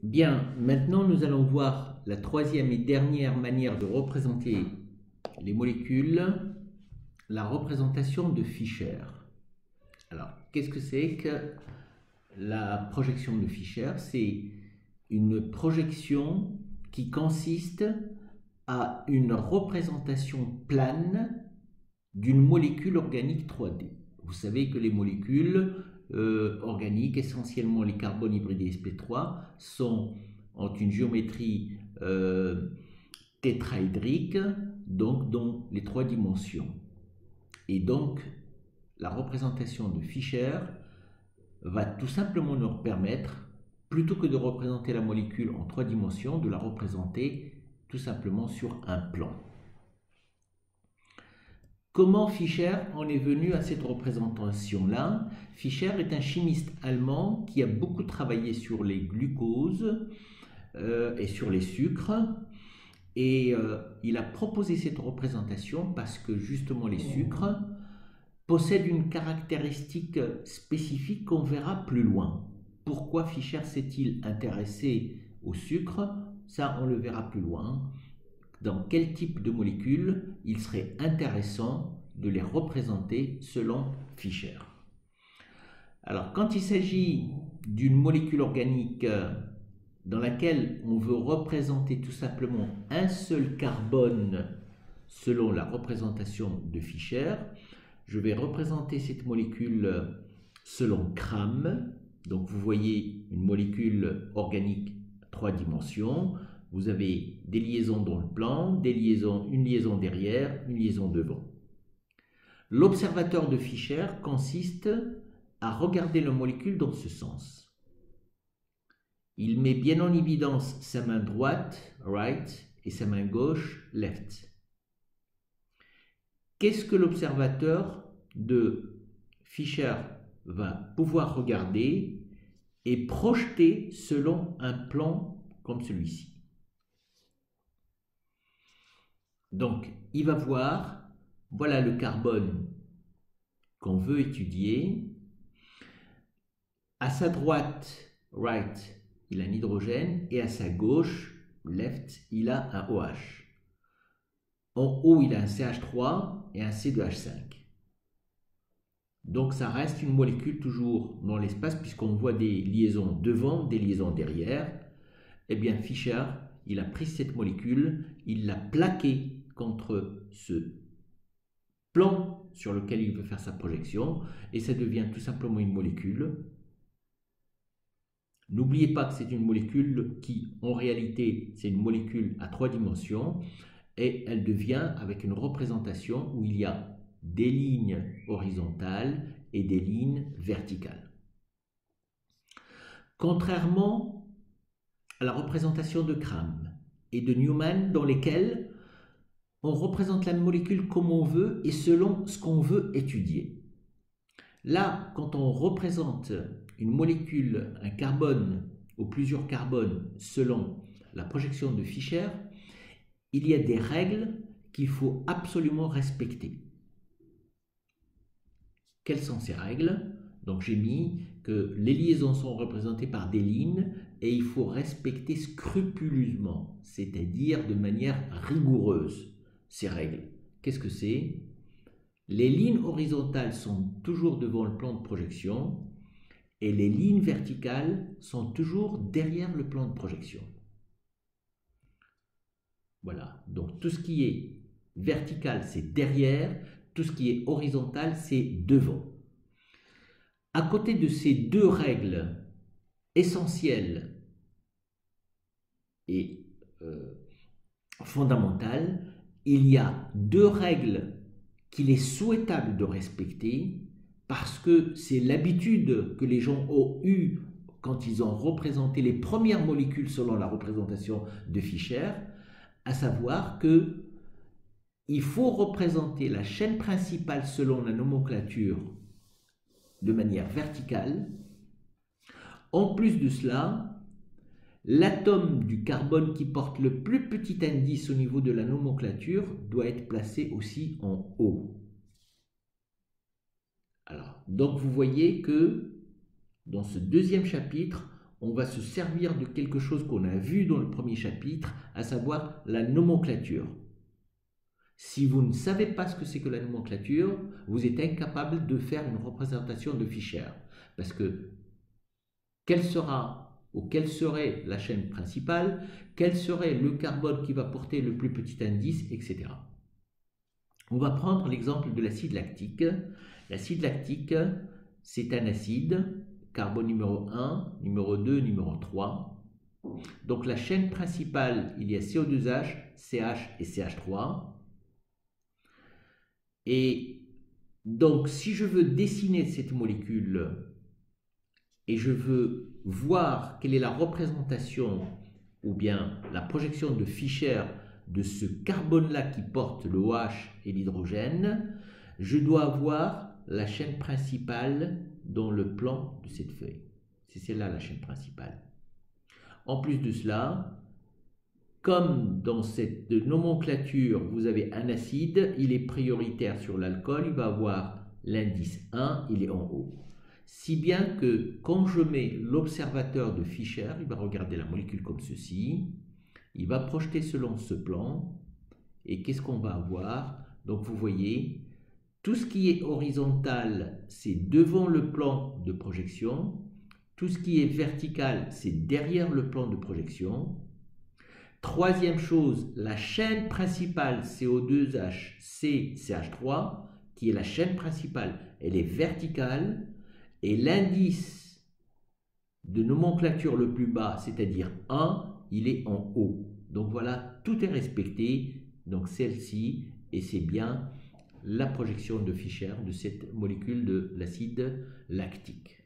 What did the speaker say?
Bien, maintenant nous allons voir la troisième et dernière manière de représenter les molécules, la représentation de Fischer. Alors, qu'est-ce que c'est que la projection de Fischer? C'est une projection qui consiste à une représentation plane d'une molécule organique 3D. Vous savez que les molécules organiques, essentiellement les carbones hybridés sp3, ont une géométrie tétraédrique, donc dans les trois dimensions. Et donc, la représentation de Fischer va tout simplement nous permettre, plutôt que de représenter la molécule en trois dimensions, de la représenter tout simplement sur un plan. Comment Fischer en est venu à cette représentation-là? Fischer est un chimiste allemand qui a beaucoup travaillé sur les glucoses et sur les sucres. Et il a proposé cette représentation parce que justement les sucres possèdent une caractéristique spécifique qu'on verra plus loin. Pourquoi Fischer s'est-il intéressé au sucre? Ça, on le verra plus loin. Dans quel type de molécules il serait intéressant de les représenter selon Fischer. Alors, quand il s'agit d'une molécule organique dans laquelle on veut représenter tout simplement un seul carbone selon la représentation de Fischer, je vais représenter cette molécule selon Cram. Donc, vous voyez une molécule organique à trois dimensions. Vous avez des liaisons dans le plan, une liaison derrière, une liaison devant. L'observateur de Fischer consiste à regarder la molécule dans ce sens. Il met bien en évidence sa main droite, right, et sa main gauche, left. Qu'est-ce que l'observateur de Fischer va pouvoir regarder et projeter selon un plan comme celui-ci? Donc, il va voir, voilà le carbone qu'on veut étudier. À sa droite, right, il a un hydrogène, et à sa gauche, left, il a un OH. En haut, il a un CH3 et un C2H5. Donc, ça reste une molécule toujours dans l'espace, puisqu'on voit des liaisons devant, des liaisons derrière. Eh bien, Fischer, il a pris cette molécule, il l'a plaquée contre ce plan sur lequel il veut faire sa projection, et ça devient tout simplement une molécule. N'oubliez pas que c'est une molécule qui, en réalité, c'est une molécule à trois dimensions, et elle devient avec une représentation où il y a des lignes horizontales et des lignes verticales. Contrairement à la représentation de Cram et de Newman, dans lesquelles on représente la molécule comme on veut et selon ce qu'on veut étudier. Là, quand on représente une molécule, un carbone ou plusieurs carbones selon la projection de Fischer, il y a des règles qu'il faut absolument respecter. Quelles sont ces règles? Donc j'ai mis que les liaisons sont représentées par des lignes et il faut respecter scrupuleusement, c'est-à-dire de manière rigoureuse, ces règles. Qu'est-ce que c'est? Les lignes horizontales sont toujours devant le plan de projection et les lignes verticales sont toujours derrière le plan de projection. Voilà, donc tout ce qui est vertical, c'est derrière, tout ce qui est horizontal, c'est devant. À côté de ces deux règles essentielles et fondamentales, il y a deux règles qu'il est souhaitable de respecter parce que c'est l'habitude que les gens ont eue quand ils ont représenté les premières molécules selon la représentation de Fischer, à savoir que il faut représenter la chaîne principale selon la nomenclature de manière verticale. En plus de cela, l'atome du carbone qui porte le plus petit indice au niveau de la nomenclature doit être placé aussi en haut. Alors, donc vous voyez que dans ce deuxième chapitre, on va se servir de quelque chose qu'on a vu dans le premier chapitre, à savoir la nomenclature. Si vous ne savez pas ce que c'est que la nomenclature, vous êtes incapable de faire une représentation de Fischer. Parce que quelle serait la chaîne principale, quel serait le carbone qui va porter le plus petit indice, etc. On va prendre l'exemple de l'acide lactique. L'acide lactique, c'est un acide, carbone numéro 1, numéro 2, numéro 3. Donc la chaîne principale, il y a CO2H, CH et CH3. Et donc, si je veux dessiner cette molécule et je veux voir quelle est la représentation ou bien la projection de Fischer de ce carbone-là qui porte le OH et l'hydrogène, je dois avoir la chaîne principale dans le plan de cette feuille. C'est celle-là la chaîne principale. En plus de cela, comme dans cette nomenclature, vous avez un acide, il est prioritaire sur l'alcool, il va avoir l'indice 1, il est en haut. Si bien que quand je mets l'observateur de Fischer, il va regarder la molécule comme ceci, il va projeter selon ce plan, et qu'est-ce qu'on va avoir? Donc vous voyez, tout ce qui est horizontal, c'est devant le plan de projection, tout ce qui est vertical, c'est derrière le plan de projection. Troisième chose, la chaîne principale CO2H, CH3, qui est la chaîne principale, elle est verticale, et l'indice de nomenclature le plus bas, c'est-à-dire 1, il est en haut. Donc voilà, tout est respecté, donc celle-ci, et c'est bien la projection de Fischer de cette molécule de l'acide lactique.